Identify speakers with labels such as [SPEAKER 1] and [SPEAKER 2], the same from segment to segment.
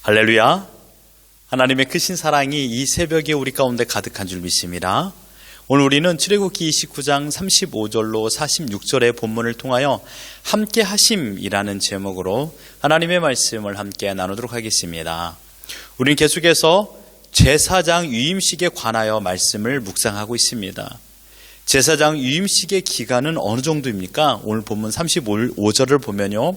[SPEAKER 1] 할렐루야. 하나님의 크신 사랑이 이 새벽에 우리 가운데 가득한 줄 믿습니다. 오늘 우리는 출애굽기 29장 35절로 46절의 본문을 통하여 함께 하심이라는 제목으로 하나님의 말씀을 함께 나누도록 하겠습니다. 우리는 계속해서 제사장 위임식에 관하여 말씀을 묵상하고 있습니다. 제사장 위임식의 기간은 어느 정도입니까? 오늘 본문 35절을 보면요,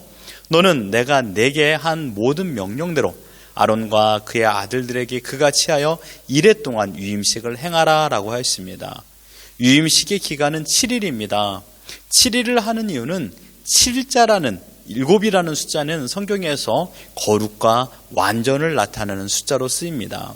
[SPEAKER 1] 너는 내가 내게 한 모든 명령대로 아론과 그의 아들들에게 그같이 하여 이레 동안 위임식을 행하라 라고 하였습니다. 위임식의 기간은 7일입니다. 7일을 하는 이유는 7자라는 7이라는 숫자는 성경에서 거룩과 완전을 나타내는 숫자로 쓰입니다.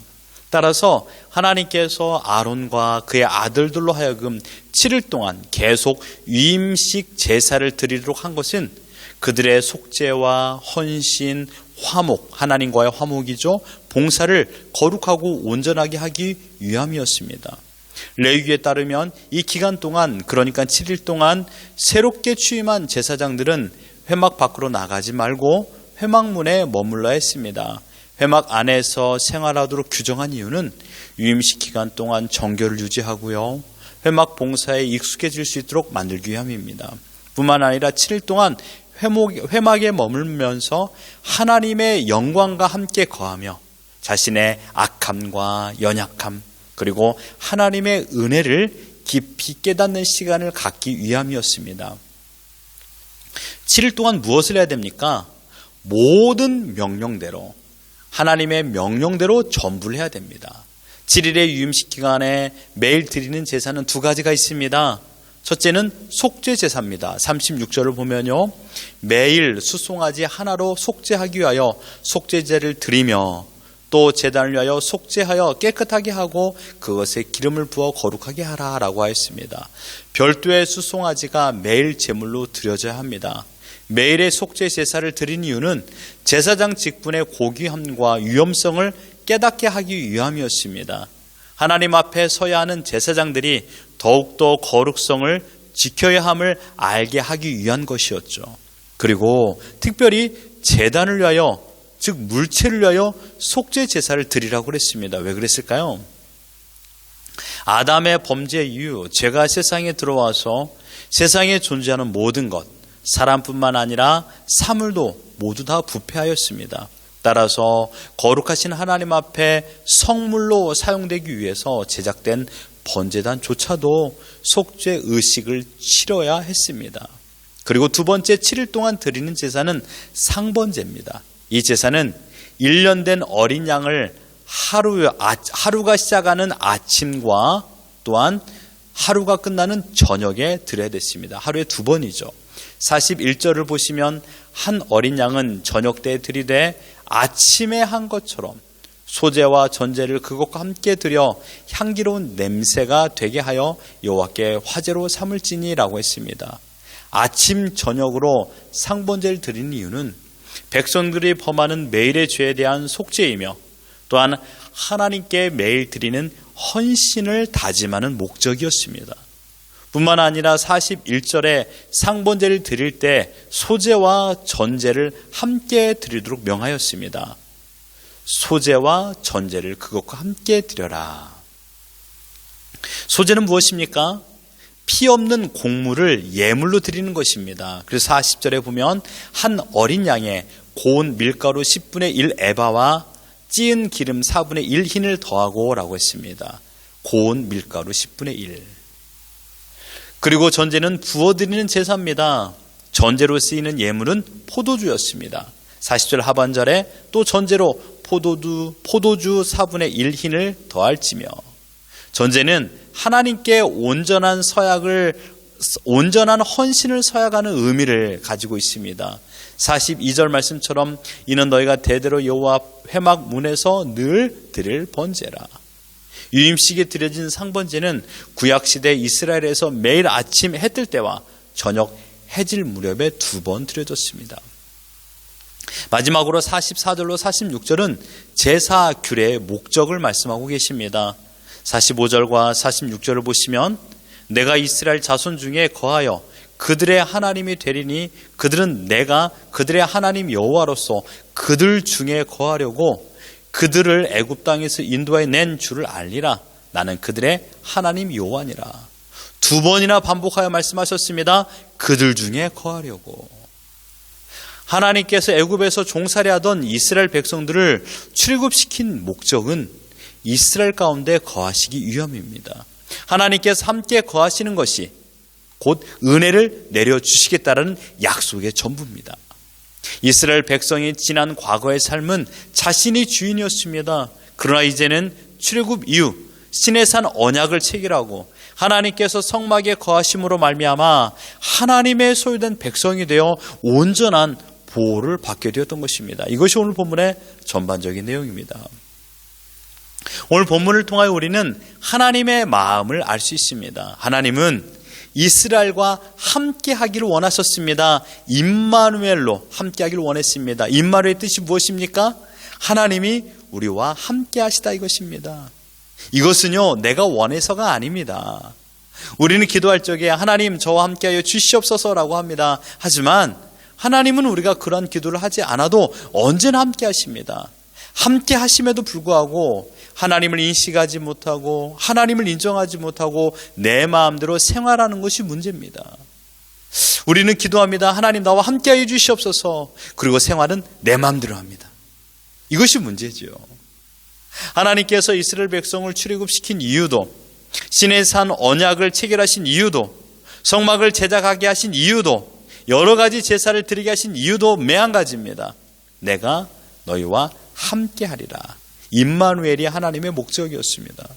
[SPEAKER 1] 따라서 하나님께서 아론과 그의 아들들로 하여금 7일 동안 계속 위임식 제사를 드리도록 한 것은 그들의 속죄와 헌신, 화목, 하나님과의 화목이죠. 봉사를 거룩하고 온전하게 하기 위함이었습니다. 레위기에 따르면 이 기간 동안, 그러니까 7일 동안 새롭게 취임한 제사장들은 회막 밖으로 나가지 말고 회막문에 머물러야 했습니다. 회막 안에서 생활하도록 규정한 이유는 위임식 기간 동안 정결을 유지하고요, 회막 봉사에 익숙해질 수 있도록 만들기 위함입니다. 뿐만 아니라 7일 동안 회막에 머물면서 하나님의 영광과 함께 거하며 자신의 악함과 연약함, 그리고 하나님의 은혜를 깊이 깨닫는 시간을 갖기 위함이었습니다. 7일 동안 무엇을 해야 됩니까? 모든 명령대로, 하나님의 명령대로 전부를 해야 됩니다. 7일의 유임식 기간에 매일 드리는 제사는 두 가지가 있습니다. 첫째는 속죄 제사입니다. 36절을 보면요, 매일 수송아지 하나로 속죄하기 위하여 속죄제를 드리며 또 제단을 위하여 속죄하여 깨끗하게 하고 그것에 기름을 부어 거룩하게 하라라고 하였습니다. 별도의 수송아지가 매일 제물로 드려져야 합니다. 매일의 속죄 제사를 드린 이유는 제사장 직분의 고귀함과 위험성을 깨닫게 하기 위함이었습니다. 하나님 앞에 서야 하는 제사장들이 더욱더 거룩성을 지켜야 함을 알게 하기 위한 것이었죠. 그리고 특별히 제단을 위하여, 즉 물체를 위하여 속죄 제사를 드리라고 그랬습니다. 왜 그랬을까요? 아담의 범죄 이후 죄가 세상에 들어와서 세상에 존재하는 모든 것, 사람뿐만 아니라 사물도 모두 다 부패하였습니다. 따라서 거룩하신 하나님 앞에 성물로 사용되기 위해서 제작된 번제단조차도 속죄 의식을 치러야 했습니다. 그리고 두 번째, 7일 동안 드리는 제사는 상번제입니다. 이 제사는 1년 된 어린 양을 하루가 시작하는 아침과 또한 하루가 끝나는 저녁에 드려야 됐습니다. 하루에 두 번이죠. 41절을 보시면 한 어린 양은 저녁 때 드리되 아침에 한 것처럼 소제와 전제를 그것과 함께 드려 향기로운 냄새가 되게 하여 여호와께 화제로 삼을지니라고 했습니다. 아침 저녁으로 상번제를 드리는 이유는 백성들이 범하는 매일의 죄에 대한 속죄이며 또한 하나님께 매일 드리는 헌신을 다짐하는 목적이었습니다. 뿐만 아니라 41절에 상번제를 드릴 때 소제와 전제를 함께 드리도록 명하였습니다. 소제와 전제를 그것과 함께 드려라. 소제는 무엇입니까? 피 없는 곡물을 예물로 드리는 것입니다. 그래서 40절에 보면 한 어린 양에 고운 밀가루 10분의 1 에바와 찌은 기름 4분의 1 흰을 더하고 라고 했습니다. 고운 밀가루 10분의 1. 그리고 전제는 부어드리는 제사입니다. 전제로 쓰이는 예물은 포도주였습니다. 40절 하반절에 또 전제로 포도주 4분의 1 흰을 더할지며, 전제는 하나님께 온전한 헌신을 서약하는 의미를 가지고 있습니다. 42절 말씀처럼 이는 너희가 대대로 여호와 회막 문에서 늘 드릴 번제라. 유임식에 드려진 상번제는 구약시대 이스라엘에서 매일 아침 해 뜰 때와 저녁 해질 무렵에 2번 드려졌습니다. 마지막으로 44절로 46절은 제사 규례의 목적을 말씀하고 계십니다. 45절과 46절을 보시면 내가 이스라엘 자손 중에 거하여 그들의 하나님이 되리니 그들은 내가 그들의 하나님 여호와로서 그들 중에 거하려고 그들을 애굽 땅에서 인도해 낸 줄을 알리라. 나는 그들의 하나님 여호와니라. 2번이나 반복하여 말씀하셨습니다. 그들 중에 거하려고. 하나님께서 애굽에서 종살이 하던 이스라엘 백성들을 출애굽시킨 목적은 이스라엘 가운데 거하시기 위함입니다. 하나님께서 함께 거하시는 것이 곧 은혜를 내려주시겠다는 약속의 전부입니다. 이스라엘 백성이 지난 과거의 삶은 자신이 주인이었습니다. 그러나 이제는 출애굽 이후 시내산 언약을 체결하고 하나님께서 성막에 거하심으로 말미암아 하나님의 소유된 백성이 되어 온전한 보호를 받게 되었던 것입니다. 이것이 오늘 본문의 전반적인 내용입니다. 오늘 본문을 통하여 우리는 하나님의 마음을 알 수 있습니다. 하나님은 이스라엘과 함께 하기를 원하셨습니다. 임마누엘로 함께 하기를 원했습니다. 임마누엘의 뜻이 무엇입니까? 하나님이 우리와 함께 하시다 이것입니다. 이것은요, 내가 원해서가 아닙니다. 우리는 기도할 적에 하나님 저와 함께하여 주시옵소서라고 합니다. 하지만 하나님은 우리가 그런 기도를 하지 않아도 언제나 함께 하십니다. 함께 하심에도 불구하고 하나님을 인식하지 못하고 하나님을 인정하지 못하고 내 마음대로 생활하는 것이 문제입니다. 우리는 기도합니다. 하나님 나와 함께하여 주시옵소서. 그리고 생활은 내 마음대로 합니다. 이것이 문제죠. 하나님께서 이스라엘 백성을 출애굽시킨 이유도, 시내산 언약을 체결하신 이유도, 성막을 제작하게 하신 이유도, 여러 가지 제사를 드리게 하신 이유도 매한 가지입니다. 내가 너희와 함께하리라. 임마누엘이 하나님의 목적이었습니다.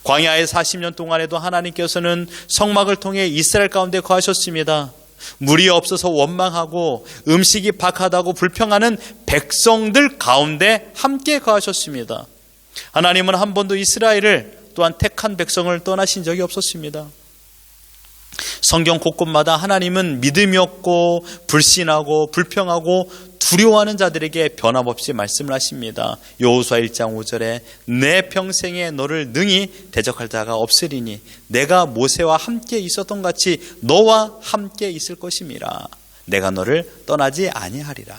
[SPEAKER 1] 광야의 40년 동안에도 하나님께서는 성막을 통해 이스라엘 가운데 거하셨습니다. 물이 없어서 원망하고 음식이 박하다고 불평하는 백성들 가운데 함께 거하셨습니다. 하나님은 한 번도 이스라엘을 또한 택한 백성을 떠나신 적이 없었습니다. 성경 곳곳마다 하나님은 믿음이 없고 불신하고 불평하고 두려워하는 자들에게 변함없이 말씀을 하십니다. 여호수아 1장 5절에 내 평생에 너를 능히 대적할 자가 없으리니 내가 모세와 함께 있었던 같이 너와 함께 있을 것임이라. 내가 너를 떠나지 아니하리라.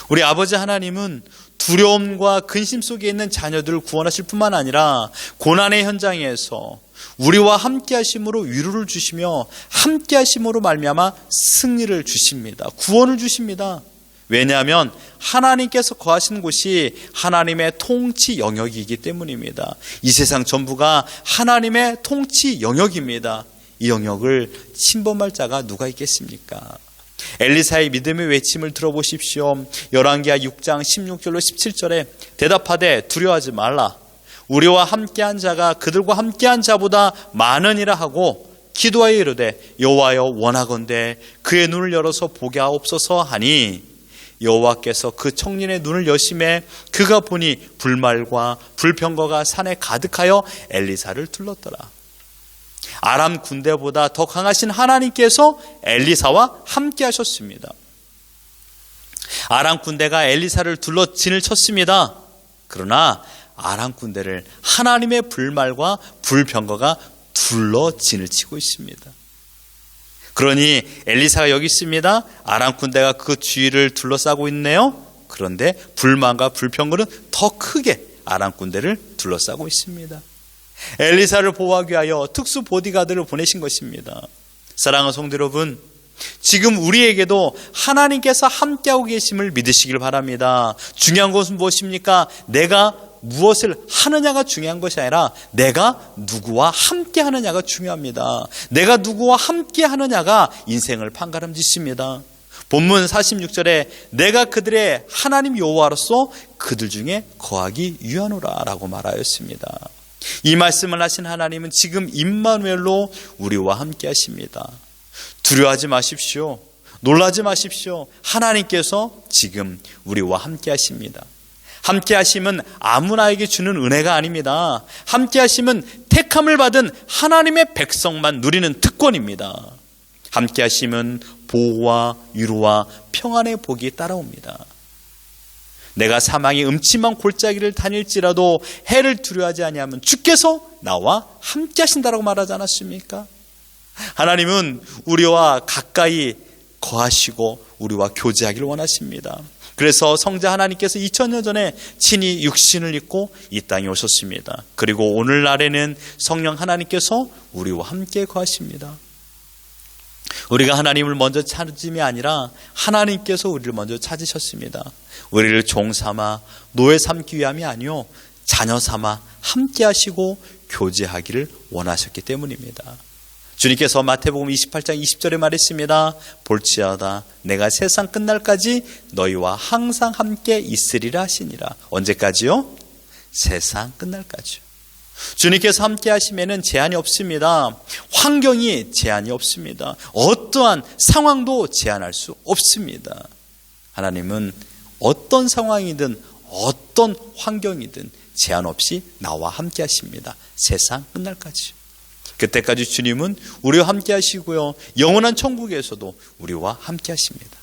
[SPEAKER 1] 우리 아버지 하나님은 두려움과 근심 속에 있는 자녀들을 구원하실 뿐만 아니라 고난의 현장에서 우리와 함께 하심으로 위로를 주시며 함께 하심으로 말미암아 승리를 주십니다. 구원을 주십니다. 왜냐하면 하나님께서 거하시는 곳이 하나님의 통치 영역이기 때문입니다. 이 세상 전부가 하나님의 통치 영역입니다. 이 영역을 침범할 자가 누가 있겠습니까? 엘리사의 믿음의 외침을 들어보십시오. 열왕기하 6장 16절로 17절에 대답하되 두려워하지 말라. 우리와 함께한 자가 그들과 함께한 자보다 많으니라 하고 기도하여 이르되 여호와여 원하건대 그의 눈을 열어서 보게 하옵소서 하니 여호와께서 그 청년의 눈을 여심해 그가 보니 불말과 불병거가 산에 가득하여 엘리사를 둘렀더라. 아람 군대보다 더 강하신 하나님께서 엘리사와 함께 하셨습니다. 아람 군대가 엘리사를 둘러 진을 쳤습니다. 그러나 아람 군대를 하나님의 불말과 불병거가 둘러 진을 치고 있습니다. 그러니 엘리사가 여기 있습니다. 아람 군대가 그 주위를 둘러싸고 있네요. 그런데 불만과 불병거는 더 크게 아람 군대를 둘러싸고 있습니다. 엘리사를 보호하기 위하여 특수 보디가드를 보내신 것입니다. 사랑하는 성도 여러분, 지금 우리에게도 하나님께서 함께하고 계심을 믿으시길 바랍니다. 중요한 것은 무엇입니까? 내가 무엇을 하느냐가 중요한 것이 아니라 내가 누구와 함께 하느냐가 중요합니다. 내가 누구와 함께 하느냐가 인생을 판가름짓습니다. 본문 46절에 내가 그들의 하나님 여호와로서 그들 중에 거하기 위하노라 라고 말하였습니다. 이 말씀을 하신 하나님은 지금 임마누엘로 우리와 함께 하십니다. 두려워하지 마십시오. 놀라지 마십시오. 하나님께서 지금 우리와 함께 하십니다. 함께 하심은 아무나에게 주는 은혜가 아닙니다. 함께 하심은 택함을 받은 하나님의 백성만 누리는 특권입니다. 함께 하심은 보호와 위로와 평안의 복이 따라옵니다. 내가 사망의 음침한 골짜기를 다닐지라도 해를 두려워하지 아니하면 주께서 나와 함께 하신다라고 말하지 않았습니까? 하나님은 우리와 가까이 거하시고 우리와 교제하기를 원하십니다. 그래서 성자 하나님께서 2000년 전에 친히 육신을 입고 이 땅에 오셨습니다. 그리고 오늘날에는 성령 하나님께서 우리와 함께 거하십니다. 우리가 하나님을 먼저 찾음이 아니라 하나님께서 우리를 먼저 찾으셨습니다. 우리를 종 삼아 노예 삼기 위함이 아니요 자녀 삼아 함께 하시고 교제하기를 원하셨기 때문입니다. 주님께서 마태복음 28장 20절에 말했습니다. 볼지어다 내가 세상 끝날까지 너희와 항상 함께 있으리라 하시니라. 언제까지요? 세상 끝날까지요. 주님께서 함께 하시면은 제한이 없습니다. 환경이 제한이 없습니다. 어떠한 상황도 제한할 수 없습니다. 하나님은 어떤 상황이든 어떤 환경이든 제한 없이 나와 함께 하십니다. 세상 끝날까지. 그때까지 주님은 우리와 함께 하시고요. 영원한 천국에서도 우리와 함께 하십니다.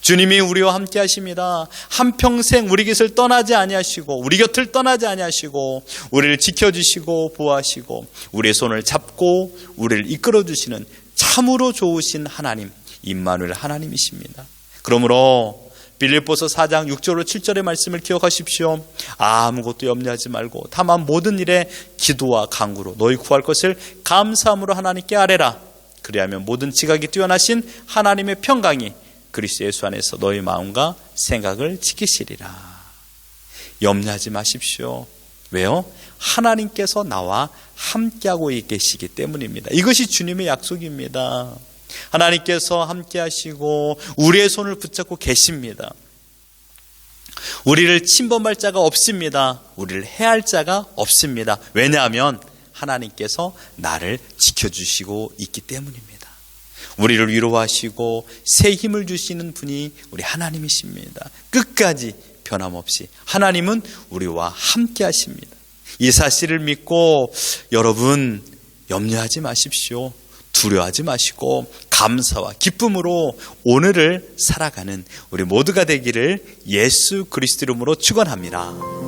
[SPEAKER 1] 주님이 우리와 함께 하십니다. 한평생 우리 곁을 떠나지 아니하시고 우리 곁을 떠나지 아니하시고 우리를 지켜주시고 보호하시고 우리의 손을 잡고 우리를 이끌어주시는 참으로 좋으신 하나님, 임마누엘 하나님이십니다. 그러므로 빌립보서 4장 6절로 7절의 말씀을 기억하십시오. 아무것도 염려하지 말고 다만 모든 일에 기도와 간구로 너희 구할 것을 감사함으로 하나님께 아뢰라. 그리하면 모든 지각이 뛰어나신 하나님의 평강이 그리스도 예수 안에서 너희 마음과 생각을 지키시리라. 염려하지 마십시오. 왜요? 하나님께서 나와 함께하고 계시기 때문입니다. 이것이 주님의 약속입니다. 하나님께서 함께 하시고 우리의 손을 붙잡고 계십니다. 우리를 침범할 자가 없습니다. 우리를 해할 자가 없습니다. 왜냐하면 하나님께서 나를 지켜주시고 있기 때문입니다. 우리를 위로하시고 새 힘을 주시는 분이 우리 하나님이십니다. 끝까지 변함없이 하나님은 우리와 함께 하십니다. 이 사실을 믿고 여러분 염려하지 마십시오. 두려워하지 마시고 감사와 기쁨으로 오늘을 살아가는 우리 모두가 되기를 예수 그리스도 이름으로 축원합니다.